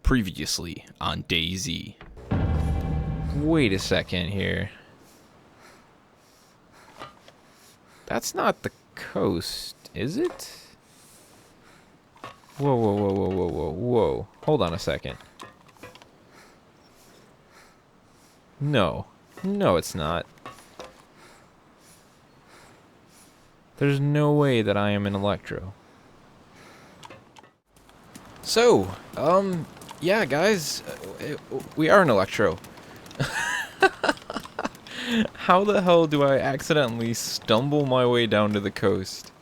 Previously on DayZ. Wait a second here. That's not the coast, is it? Whoa, whoa, whoa, whoa, whoa, whoa, whoa. Hold on a second. No. No, it's not. There's no way that I am an Electro. So, yeah, guys, we are an Electro. How the hell do I accidentally stumble my way down to the coast?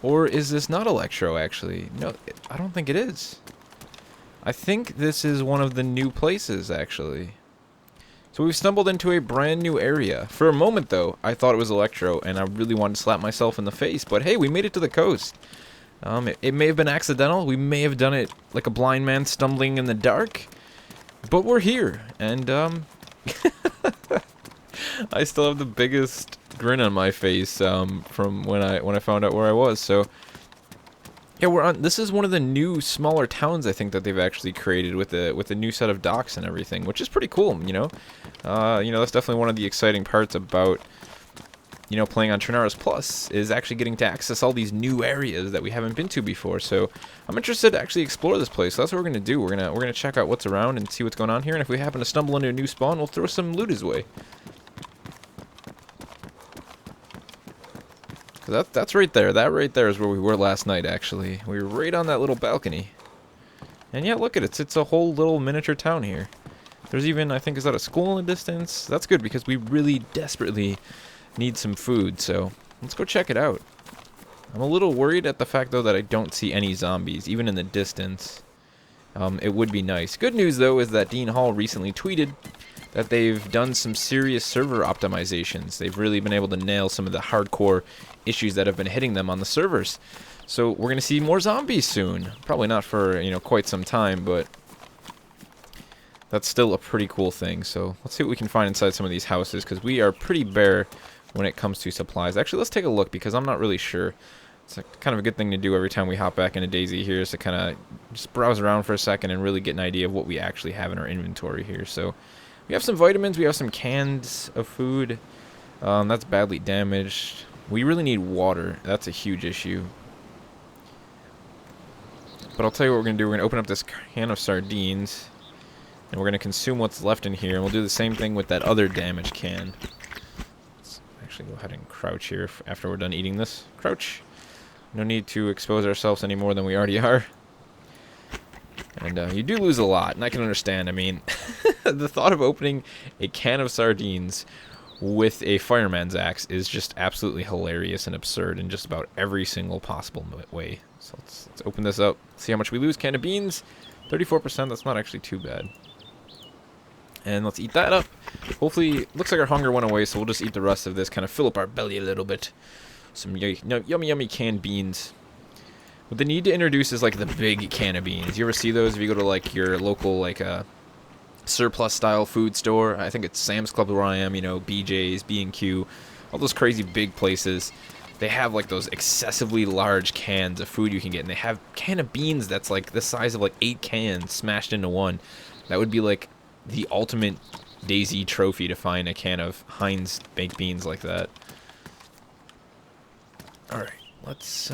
Or is this not Electro, actually? No, I don't think it is. I think this is one of the new places, actually. So we've stumbled into a brand new area. For a moment, though, I thought it was Electro, and I really wanted to slap myself in the face. But hey, we made it to the coast. It may have been accidental. We may have done it like a blind man stumbling in the dark. But we're here, and I still have the biggest grin on my face from when I found out where I was. So yeah, we're on. This is one of the new smaller towns I think that they've actually created with a new set of docks and everything, which is pretty cool. You know, that's definitely one of the exciting parts about playing on Trinara's Plus is actually getting to access all these new areas that we haven't been to before. So I'm interested to actually explore this place. So that's what we're gonna do. We're gonna check out what's around and see what's going on here. And if we happen to stumble into a new spawn, we'll throw some loot his way. That's right there. That right there is where we were last night, actually. We were right on that little balcony. And yeah, look at it. It's a whole little miniature town here. There's even, I think, is that a school in the distance? That's good because we really desperately need some food. So let's go check it out. I'm a little worried at the fact, though, that I don't see any zombies, even in the distance. It would be nice. Good news, though, is that Dean Hall recently tweeted that they've done some serious server optimizations. They've really been able to nail some of the hardcore issues that have been hitting them on the servers. So we're going to see more zombies soon. Probably not for, quite some time, but that's still a pretty cool thing. So let's see what we can find inside some of these houses, because we are pretty bare when it comes to supplies. Actually, let's take a look, because I'm not really sure. It's kind of a good thing to do every time we hop back into DayZ here, is to kind of just browse around for a second and really get an idea of what we actually have in our inventory here. So we have some vitamins, we have some cans of food. That's badly damaged. We really need water. That's a huge issue. But I'll tell you what we're going to do. We're going to open up this can of sardines, and we're going to consume what's left in here. And we'll do the same thing with that other damaged can. Let's actually go ahead and crouch here after we're done eating this. Crouch. No need to expose ourselves any more than we already are. And you do lose a lot, and I can understand. I mean, the thought of opening a can of sardines with a fireman's axe is just absolutely hilarious and absurd in just about every single possible way. So let's open this up, see how much we lose. Can of beans, 34%, that's not actually too bad. And let's eat that up. Hopefully, looks like our hunger went away, so we'll just eat the rest of this, kind of fill up our belly a little bit. Some yummy canned beans. What they need to introduce is like the big can of beans. You ever see those if you go to like your local surplus style food store? I think it's Sam's Club where I am, BJ's, B&Q, all those crazy big places. They have like those excessively large cans of food you can get, and they have can of beans that's like the size of like 8 cans smashed into one. That would be like the ultimate DayZ trophy to find a can of Heinz baked beans like that. Alright, let's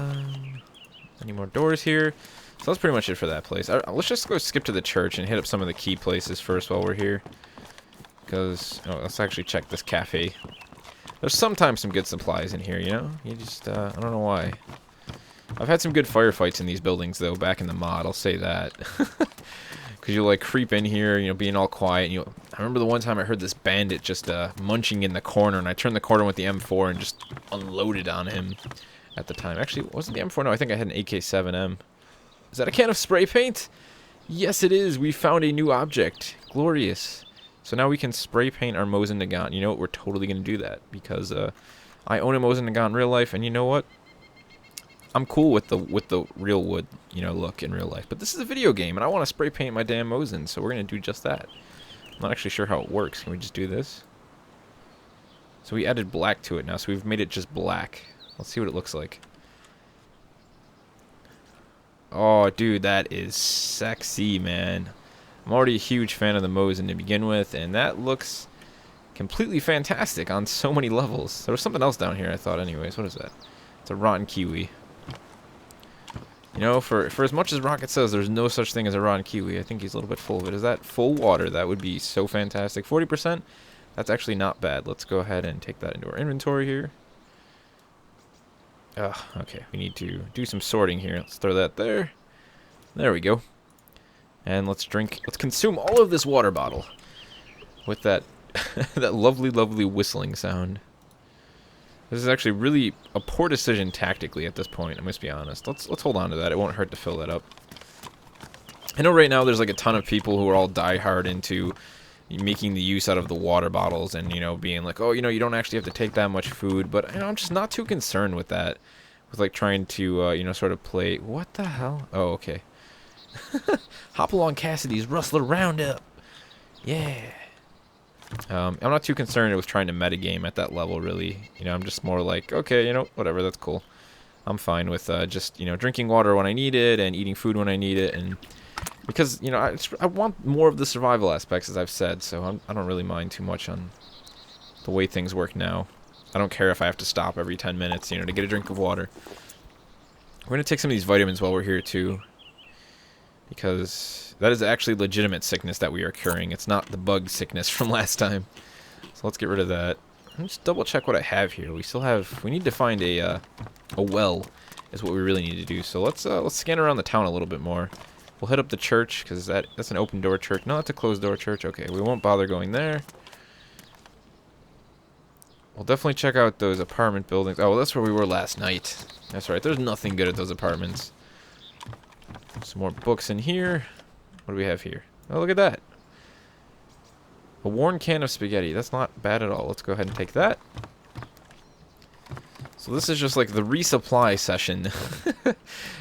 any more doors here? So that's pretty much it for that place. Let's just go skip to the church and hit up some of the key places first while we're here. Because, let's actually check this cafe. There's sometimes some good supplies in here, You just, I don't know why. I've had some good firefights in these buildings, though, back in the mod, I'll say that. Because you'll, creep in here, being all quiet. And I remember the one time I heard this bandit just munching in the corner, and I turned the corner with the M4 and just unloaded on him at the time. Actually, wasn't the M4? No, I think I had an AK-7M. Is that a can of spray paint? Yes, it is. We found a new object. Glorious. So now we can spray paint our Mosin Nagant. You know what? We're totally going to do that because I own a Mosin Nagant in real life, and you know what? I'm cool with the real wood, look in real life. But this is a video game, and I want to spray paint my damn Mosin, so we're going to do just that. I'm not actually sure how it works. Can we just do this? So we added black to it now, so we've made it just black. Let's see what it looks like. Oh, dude, that is sexy, man. I'm already a huge fan of the Mosin to begin with, and that looks completely fantastic on so many levels. There was something else down here, I thought, anyways. What is that? It's a rotten kiwi. You know, for as much as Rocket says there's no such thing as a rotten kiwi, I think he's a little bit full of it. Is that full water? That would be so fantastic. 40%? That's actually not bad. Let's go ahead and take that into our inventory here. Okay, we need to do some sorting here. Let's throw that there. There we go. And let's consume all of this water bottle with that that lovely, lovely whistling sound. This is actually really a poor decision tactically at this point, I must be honest. Let's hold on to that. It won't hurt to fill that up. I know right now there's like a ton of people who are all diehard into making the use out of the water bottles and, you know, being like, oh, you know, you don't actually have to take that much food. But, you know, I'm just not too concerned with that. With, like, trying to, you know, sort of play... What the hell? Oh, okay. Hopalong Cassidy's Rustler Roundup. Yeah. I'm not too concerned with trying to metagame at that level, really. You know, I'm just more like, okay, you know, whatever, that's cool. I'm fine with just, you know, drinking water when I need it and eating food when I need it. And because, you know, I want more of the survival aspects, as I've said, so I don't really mind too much on the way things work now. I don't care if I have to stop every 10 minutes, you know, to get a drink of water. We're going to take some of these vitamins while we're here, too. Because that is actually legitimate sickness that we are curing. It's not the bug sickness from last time. So let's get rid of that. Let's double check what I have here. We need to find a well is what we really need to do. So let's scan around the town a little bit more. We'll hit up the church because that's an open door church. No, that's a closed door church. Okay, we won't bother going there. We'll definitely check out those apartment buildings. Oh, well, that's where we were last night. That's right. There's nothing good at those apartments. Some more books in here. What do we have here? Oh, look at that. A worn can of spaghetti. That's not bad at all. Let's go ahead and take that. So this is just like the resupply session.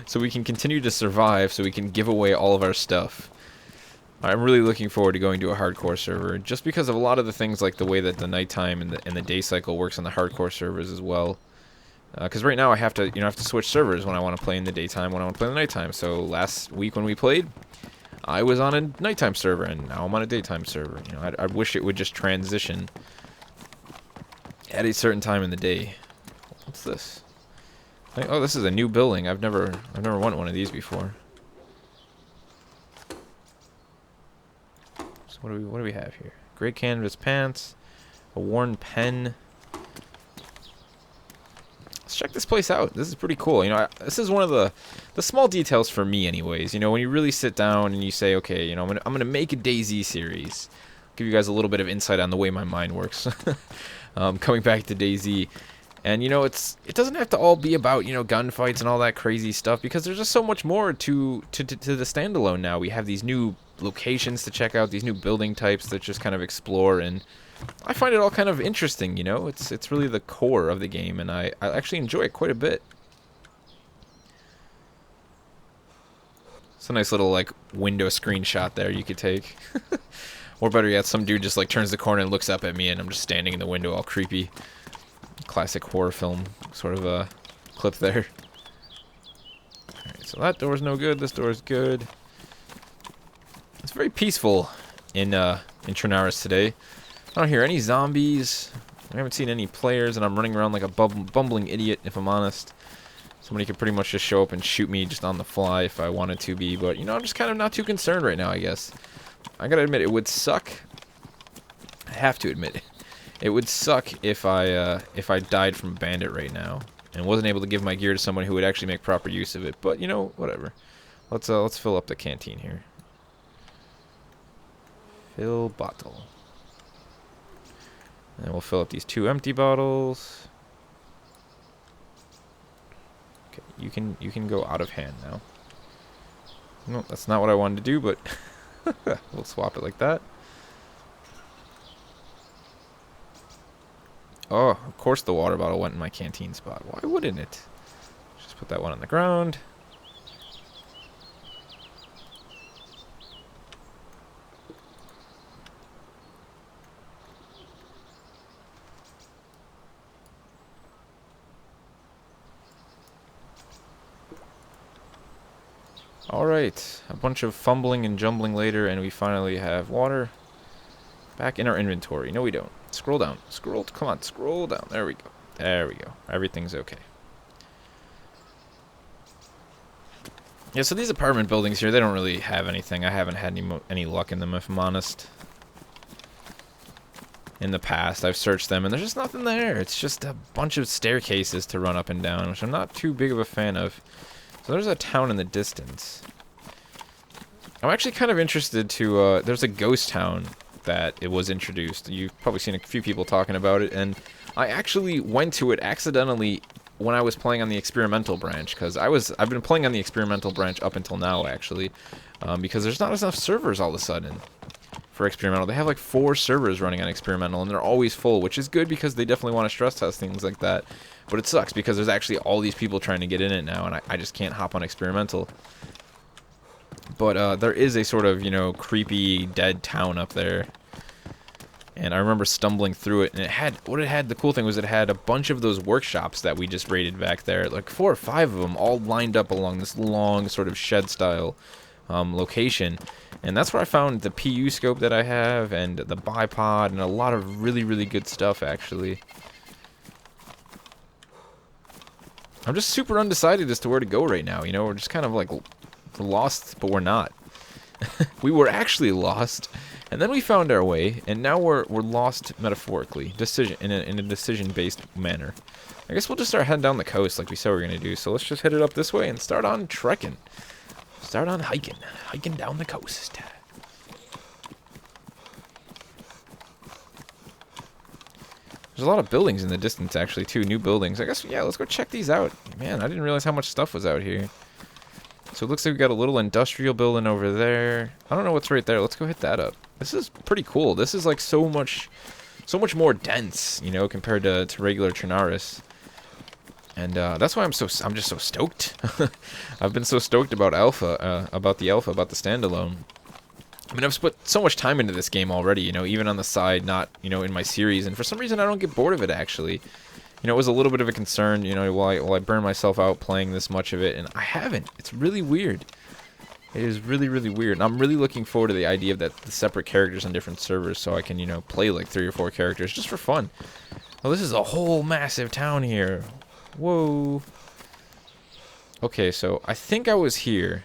So we can continue to survive, so we can give away all of our stuff. I'm really looking forward to going to a hardcore server, just because of a lot of the things like the way that the nighttime and the day cycle works on the hardcore servers as well. Because right now I have to switch servers when I want to play in the daytime, when I want to play in the nighttime. So last week when we played, I was on a nighttime server, and now I'm on a daytime server. You know, I wish it would just transition at a certain time in the day. What's this? Oh, this is a new building. I've never won one of these before. So what do we have here? Gray canvas pants, a worn pen. Let's check this place out. This is pretty cool. You know, this is one of the small details for me, anyways. You know, when you really sit down and you say, okay, you know, I'm gonna make a DayZ series. Give you guys a little bit of insight on the way my mind works. Coming back to DayZ, and you know, it doesn't have to all be about, you know, gunfights and all that crazy stuff, because there's just so much more to the standalone now. We have these new locations to check out, these new building types that just kind of explore, and I find it all kind of interesting, you know. It's really the core of the game, and I actually enjoy it quite a bit. It's a nice little, like, window screenshot there you could take. Or better yet, some dude just, like, turns the corner and looks up at me, and I'm just standing in the window all creepy. Classic horror film sort of a clip there. Alright, so that door's no good, this door's good. It's very peaceful in Trinaris today. I don't hear any zombies. I haven't seen any players, and I'm running around like a bumbling idiot, if I'm honest. Somebody could pretty much just show up and shoot me just on the fly if I wanted to be, but, you know, I'm just kind of not too concerned right now, I guess. I gotta admit, it would suck. I have to admit it. It would suck if I died from a bandit right now and wasn't able to give my gear to someone who would actually make proper use of it. But, you know, whatever. Let's fill up the canteen here. Fill bottle. And we'll fill up these 2 empty bottles. Okay, you can go out of hand now. No, that's not what I wanted to do, but we'll swap it like that. Oh, of course the water bottle went in my canteen spot. Why wouldn't it? Just put that one on the ground. Alright, a bunch of fumbling and jumbling later, and we finally have water back in our inventory. No, we don't. Scroll down. Come on, scroll down. There we go. There we go. Everything's okay. Yeah, so these apartment buildings here, they don't really have anything. I haven't had any luck in them, if I'm honest. In the past, I've searched them, and there's just nothing there. It's just a bunch of staircases to run up and down, which I'm not too big of a fan of. So there's a town in the distance. I'm actually kind of interested to, there's a ghost town that it was introduced. You've probably seen a few people talking about it, and I actually went to it accidentally when I was playing on the experimental branch, because I've been playing on the experimental branch up until now, actually, because there's not enough servers all of a sudden for experimental. They have like 4 servers running on experimental, and they're always full, which is good because they definitely want to stress test things like that. But it sucks because there's actually all these people trying to get in it now, and I just can't hop on experimental. But there is a sort of, you know, creepy dead town up there. And I remember stumbling through it, and the cool thing was it had a bunch of those workshops that we just raided back there. Like 4 or 5 of them all lined up along this long sort of shed-style location. And that's where I found the PU scope that I have, and the bipod, and a lot of really, really good stuff, actually. I'm just super undecided as to where to go right now, you know? We're just kind of like lost, but we're not. We were actually lost, and then we found our way, and now we're lost metaphorically, in a decision-based manner. I guess we'll just start heading down the coast like we said we were going to do, so let's just head it up this way and start on trekking. Start on hiking down the coast. There's a lot of buildings in the distance, actually, too. New buildings. I guess, yeah, let's go check these out. Man, I didn't realize how much stuff was out here. So it looks like we got a little industrial building over there. I don't know what's right there. Let's go hit that up. This is pretty cool. This is like so much more dense, you know, compared to regular Trinaris. And that's why I'm just so stoked. I've been so stoked about about the Standalone. I mean, I've put so much time into this game already, you know, even on the side, not, you know, in my series, and for some reason I don't get bored of it, actually. You know, it was a little bit of a concern, you know, while I burn myself out playing this much of it, and I haven't. It's really weird. It is really, really weird. And I'm really looking forward to the idea of the separate characters on different servers, so I can, you know, play like 3 or 4 characters just for fun. Well, this is a whole massive town here. Whoa. Okay, so I think I was here.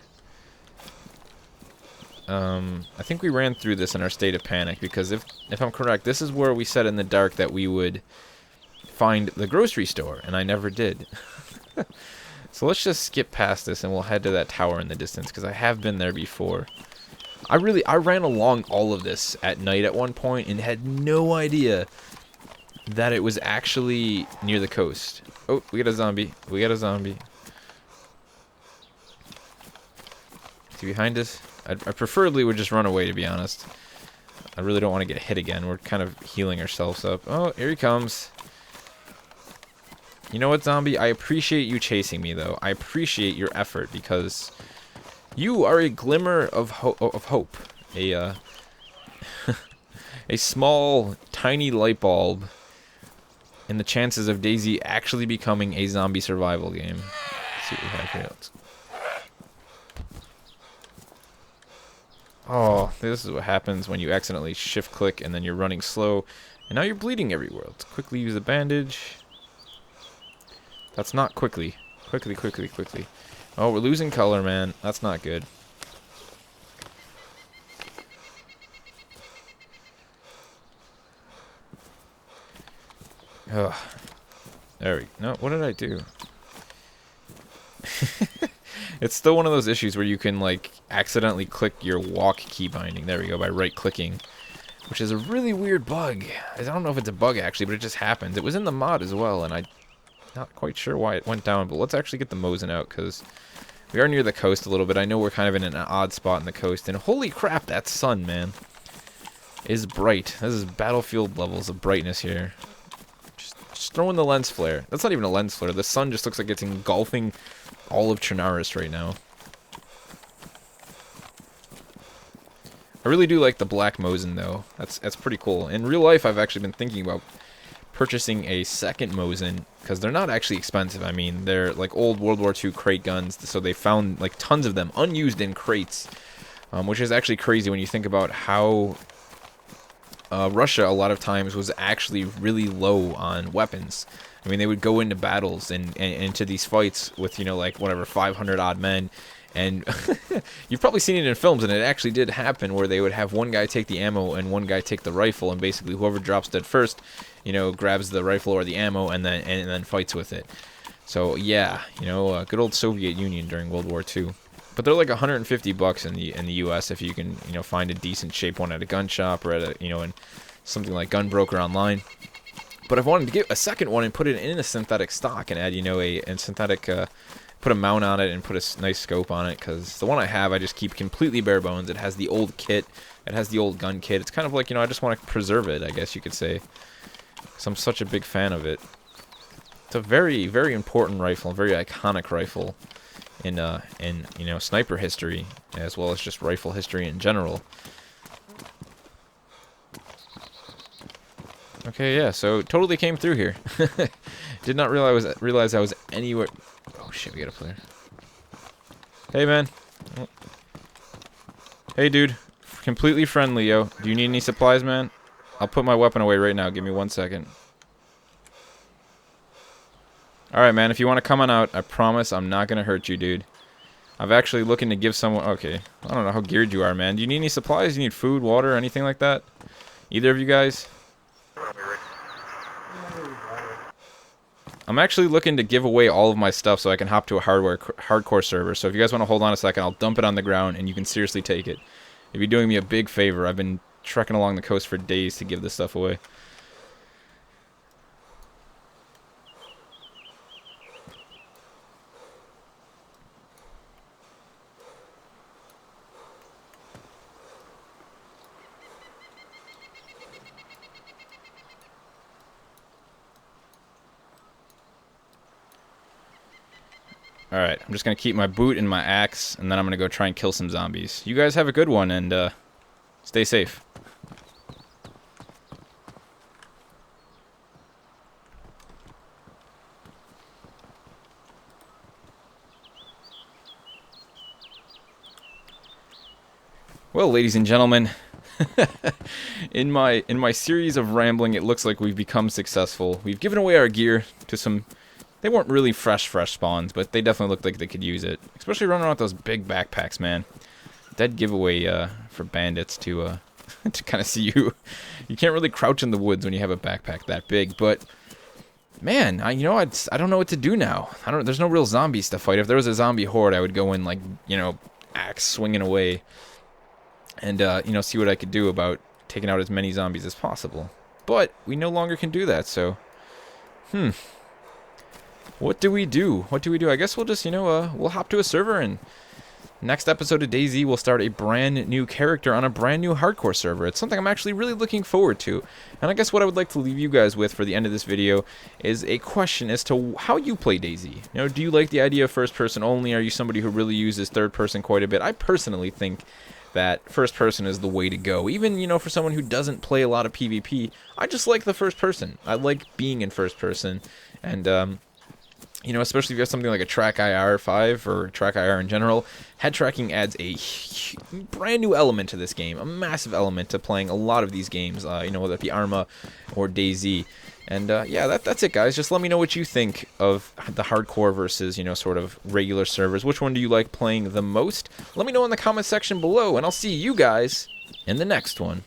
I think we ran through this in our state of panic, because if I'm correct, this is where we said in the dark that we would find the grocery store, and I never did. So let's just skip past this and we'll head to that tower in the distance, because I have been there before. I ran along all of this at night at one point and had no idea that it was actually near the coast. Oh, we got a zombie. We got a zombie. Is he behind us? I preferably would just run away, to be honest. I really don't want to get hit again. We're kind of healing ourselves up. Oh, here he comes. You know what, zombie? I appreciate you chasing me, though. I appreciate your effort, because you are a glimmer of hope. A small, tiny light bulb in the chances of DayZ actually becoming a zombie survival game. Let's see what we have here. Oh, this is what happens when you accidentally shift-click and then you're running slow. And now you're bleeding everywhere. Let's quickly use a bandage. That's not quickly. Quickly. Oh, we're losing color, man. That's not good. Ugh. There we go. No, what did I do? It's still one of those issues where you can, like, accidentally click your walk key binding. There we go, by right-clicking. Which is a really weird bug. I don't know if it's a bug, actually, but it just happens. It was in the mod as well, and I'm not quite sure why it went down. But let's actually get the Mosin out, because we are near the coast a little bit. I know we're kind of in an odd spot in the coast. And holy crap, that sun, man, is bright. This is battlefield levels of brightness here. Just throw in the lens flare. That's not even a lens flare. The sun just looks like it's engulfing all of Trinaris right now. I really do like the black Mosin, though. That's pretty cool. In real life, I've actually been thinking about purchasing a second Mosin, because they're not actually expensive. I mean, they're like old World War II crate guns, so they found like tons of them unused in crates, which is actually crazy when you think about how Russia a lot of times was actually really low on weapons. I mean, they would go into battles and into these fights with, you know, like whatever, 500 odd men. And you've probably seen it in films, and it actually did happen, where they would have one guy take the ammo and one guy take the rifle, and basically whoever drops dead first, you know, grabs the rifle or the ammo and then fights with it. So yeah, you know, good old Soviet Union during World War II. But they're like 150 bucks in the U.S. if you can, you know, find a decent shape one at a gun shop or at a, you know, in something like Gunbroker online. But I've wanted to get a second one and put it in a synthetic stock and add, you know, a synthetic. Put a mount on it and put a nice scope on it, because the one I have I just keep completely bare bones. It has the old kit, it has the old gun kit. It's kind of like, you know, I just want to preserve it, I guess you could say, because I'm such a big fan of it. It's a very, very important rifle, a very iconic rifle in you know, sniper history, as well as just rifle history in general. Okay, yeah, so totally came through here. Did not realize I was anywhere. Oh shit, we got a player. Hey man. Oh. Hey dude. Completely friendly, yo. Do you need any supplies, man? I'll put my weapon away right now. Give me 1 second. Alright, man. If you want to come on out, I promise I'm not going to hurt you, dude. I'm actually looking to give someone... Okay. I don't know how geared you are, man. Do you need any supplies? Do you need food, water, anything like that? Either of you guys? I'm actually looking to give away all of my stuff so I can hop to a hardcore server. So if you guys want to hold on a second, I'll dump it on the ground and you can seriously take it. If you're doing me a big favor, I've been trekking along the coast for days to give this stuff away. Alright, I'm just going to keep my boot and my axe, and then I'm going to go try and kill some zombies. You guys have a good one, and stay safe. Well, ladies and gentlemen, in my series of rambling, it looks like we've become successful. We've given away our gear to some... They weren't really fresh spawns, but they definitely looked like they could use it. Especially running around with those big backpacks, man. Dead giveaway for bandits to to kind of see you. You can't really crouch in the woods when you have a backpack that big, but man, you know, I don't know what to do now. There's no real zombies to fight. If there was a zombie horde, I would go in like, you know, axe swinging away and you know, see what I could do about taking out as many zombies as possible. But we no longer can do that, so what do we do? What do we do? I guess we'll just, you know, we'll hop to a server, and next episode of DayZ we'll start a brand new character on a brand new hardcore server. It's something I'm actually really looking forward to. And I guess what I would like to leave you guys with for the end of this video is a question as to how you play DayZ. You know, do you like the idea of first person only? Are you somebody who really uses third person quite a bit? I personally think that first person is the way to go. Even, you know, for someone who doesn't play a lot of PvP, I just like the first person. I like being in first person, and you know, especially if you have something like a Track IR 5 or Track IR in general, head tracking adds a brand new element to this game, a massive element to playing a lot of these games, you know, whether it be Arma or DayZ. And yeah, that's it, guys. Just let me know what you think of the hardcore versus, you know, sort of regular servers. Which one do you like playing the most? Let me know in the comment section below, and I'll see you guys in the next one.